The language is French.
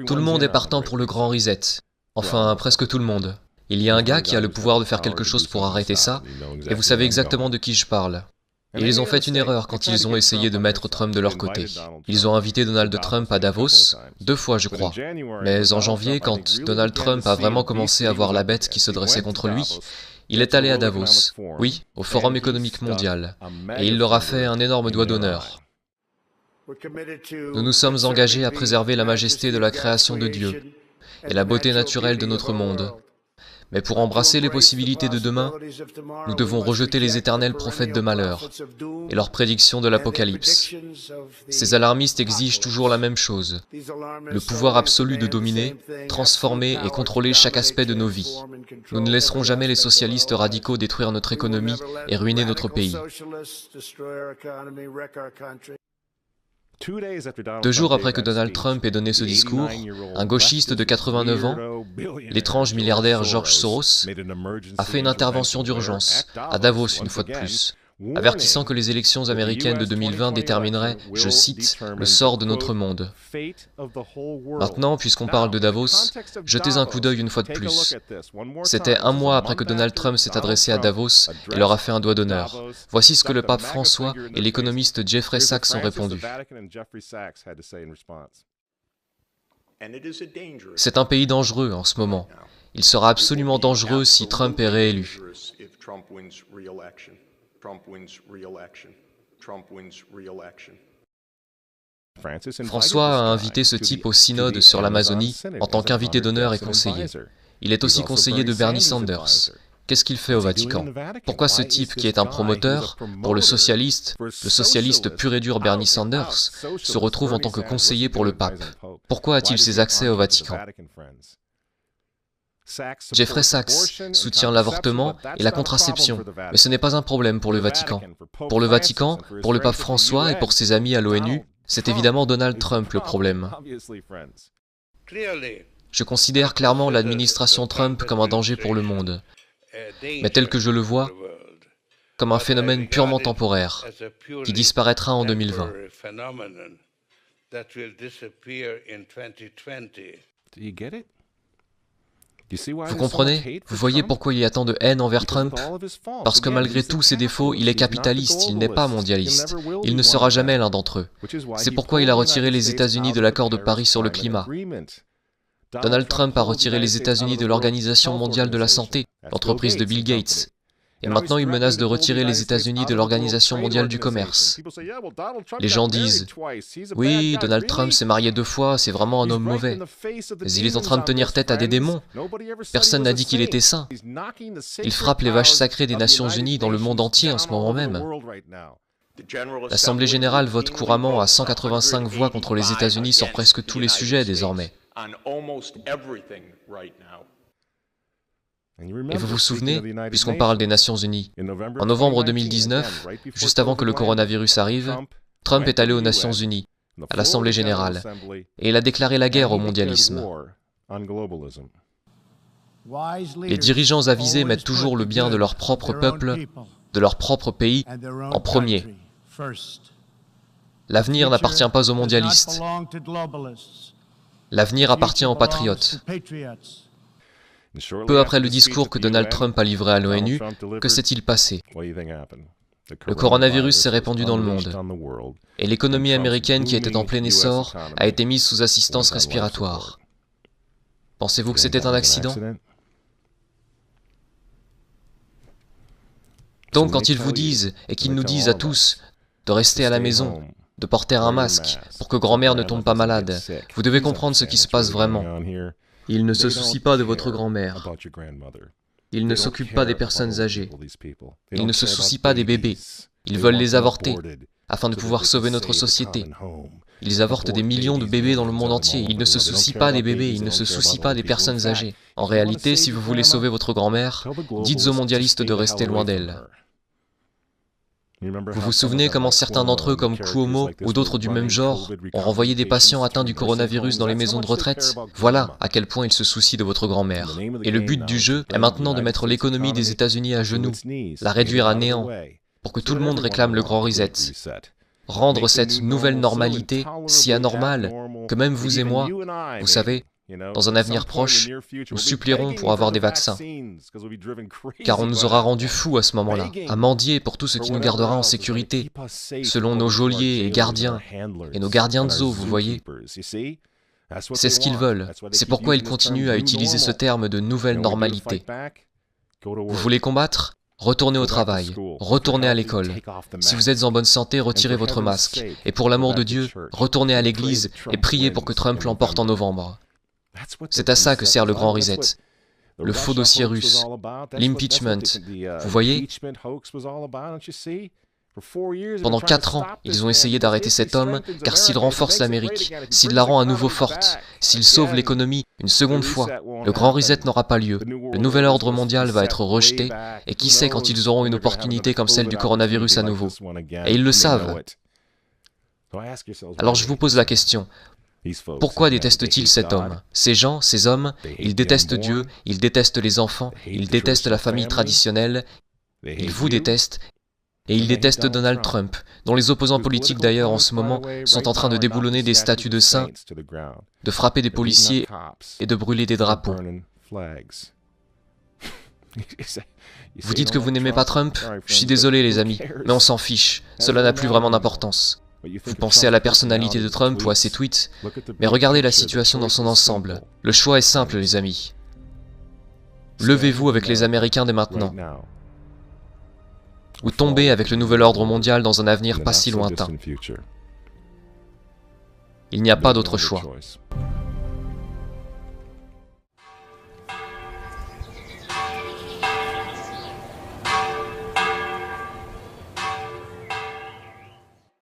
Tout le monde est partant pour le grand reset. Enfin, presque tout le monde. Il y a un gars qui a le pouvoir de faire quelque chose pour arrêter ça, et vous savez exactement de qui je parle. Et ils ont fait une erreur quand ils ont essayé de mettre Trump de leur côté. Ils ont invité Donald Trump à Davos, 2 fois je crois. Mais en janvier, quand Donald Trump a vraiment commencé à voir la bête qui se dressait contre lui, il est allé à Davos, oui, au Forum économique mondial, et il leur a fait un énorme doigt d'honneur. Nous nous sommes engagés à préserver la majesté de la création de Dieu et la beauté naturelle de notre monde. Mais pour embrasser les possibilités de demain, nous devons rejeter les éternels prophètes de malheur et leurs prédictions de l'Apocalypse. Ces alarmistes exigent toujours la même chose, le pouvoir absolu de dominer, transformer et contrôler chaque aspect de nos vies. Nous ne laisserons jamais les socialistes radicaux détruire notre économie et ruiner notre pays. 2 jours après que Donald Trump ait donné ce discours, un gauchiste de 89 ans, l'étrange milliardaire George Soros, a fait une intervention d'urgence, à Davos une fois de plus, avertissant que les élections américaines de 2020 détermineraient, je cite, le sort de notre monde. Maintenant, puisqu'on parle de Davos, jetez un coup d'œil une fois de plus. C'était 1 mois après que Donald Trump s'est adressé à Davos et leur a fait un doigt d'honneur. Voici ce que le pape François et l'économiste Jeffrey Sachs ont répondu. C'est un pays dangereux en ce moment. Il sera absolument dangereux si Trump est réélu. François a invité ce type au synode sur l'Amazonie en tant qu'invité d'honneur et conseiller. Il est aussi conseiller de Bernie Sanders. Qu'est-ce qu'il fait au Vatican? Pourquoi ce type qui est un promoteur, pour le socialiste pur et dur Bernie Sanders, se retrouve en tant que conseiller pour le pape? Pourquoi a-t-il ses accès au Vatican? Jeffrey Sachs soutient l'avortement et la contraception, mais ce n'est pas un problème pour le Vatican. Pour le Vatican, pour le pape François et pour ses amis à l'ONU, c'est évidemment Donald Trump le problème. Je considère clairement l'administration Trump comme un danger pour le monde, mais tel que je le vois, comme un phénomène purement temporaire, qui disparaîtra en 2020. Vous comprenez? Vous voyez pourquoi il y a tant de haine envers Trump? Parce que malgré tous ses défauts, il est capitaliste, il n'est pas mondialiste. Il ne sera jamais l'un d'entre eux. C'est pourquoi il a retiré les États-Unis de l'accord de Paris sur le climat. Donald Trump a retiré les États-Unis de l'Organisation mondiale de la santé, l'entreprise de Bill Gates. Et maintenant, il menace de retirer les États-Unis de l'Organisation mondiale du commerce. Les gens disent « Oui, Donald Trump s'est marié 2 fois, c'est vraiment un homme mauvais. Mais il est en train de tenir tête à des démons. Personne n'a dit qu'il était saint. Il frappe les vaches sacrées des Nations Unies dans le monde entier en ce moment même. L'Assemblée générale vote couramment à 185 voix contre les États-Unis sur presque tous les sujets désormais. Et vous vous souvenez, puisqu'on parle des Nations Unies, en novembre 2019, juste avant que le coronavirus arrive, Trump est allé aux Nations Unies, à l'Assemblée générale, et il a déclaré la guerre au mondialisme. Les dirigeants avisés mettent toujours le bien de leur propre peuple, de leur propre pays, en premier. L'avenir n'appartient pas aux mondialistes. L'avenir appartient aux patriotes. Peu après le discours que Donald Trump a livré à l'ONU, que s'est-il passé? Le coronavirus s'est répandu dans le monde, et l'économie américaine qui était en plein essor a été mise sous assistance respiratoire. Pensez-vous que c'était un accident? Donc quand ils vous disent, et qu'ils nous disent à tous, de rester à la maison, de porter un masque pour que grand-mère ne tombe pas malade, vous devez comprendre ce qui se passe vraiment. Ils ne se soucient pas de votre grand-mère. Ils ne s'occupent pas des personnes âgées. Ils ne se soucient pas des bébés. Ils veulent les avorter, afin de pouvoir sauver notre société. Ils avortent des millions de bébés dans le monde entier. Ils ne se soucient pas des bébés, ils ne se soucient pas des personnes âgées. En réalité, si vous voulez sauver votre grand-mère, dites aux mondialistes de rester loin d'elle. Vous vous souvenez comment certains d'entre eux, comme Cuomo ou d'autres du même genre, ont renvoyé des patients atteints du coronavirus dans les maisons de retraite? Voilà à quel point ils se soucient de votre grand-mère. Et le but du jeu est maintenant de mettre l'économie des États-Unis à genoux, la réduire à néant, pour que tout le monde réclame le grand reset. rendre cette nouvelle normalité si anormale que même vous et moi, vous savez, dans un avenir proche, nous supplierons pour avoir des vaccins. Car on nous aura rendus fous à ce moment-là, à mendier pour tout ce qui nous gardera en sécurité, selon nos geôliers et gardiens, et nos gardiens de zoo, vous voyez. C'est ce qu'ils veulent. C'est pourquoi ils continuent à utiliser ce terme de nouvelle normalité. Vous voulez combattre ? Retournez au travail, retournez à l'école. Si vous êtes en bonne santé, retirez votre masque. Et pour l'amour de Dieu, retournez à l'église et priez pour que Trump l'emporte en novembre. C'est à ça que sert le grand reset. Le faux dossier russe, l'impeachment. Vous voyez ? Pendant 4 ans, ils ont essayé d'arrêter cet homme, car s'il renforce l'Amérique, s'il la rend à nouveau forte, s'il sauve l'économie une seconde fois, le grand reset n'aura pas lieu. Le nouvel ordre mondial va être rejeté, et qui sait quand ils auront une opportunité comme celle du coronavirus à nouveau. Et ils le savent. Alors je vous pose la question. Pourquoi détestent-ils cet homme? Ces gens, ces hommes, ils détestent Dieu, ils détestent les enfants, ils détestent la famille traditionnelle, ils vous détestent, et ils détestent Donald Trump, dont les opposants politiques d'ailleurs en ce moment sont en train de déboulonner des statues de saints, de frapper des policiers et de brûler des drapeaux. Vous dites que vous n'aimez pas Trump? Je suis désolé les amis, mais on s'en fiche, cela n'a plus vraiment d'importance. Vous pensez à la personnalité de Trump ou à ses tweets, mais regardez la situation dans son ensemble. Le choix est simple les amis. Levez-vous avec les Américains dès maintenant. Ou tombez avec le nouvel ordre mondial dans un avenir pas si lointain. Il n'y a pas d'autre choix.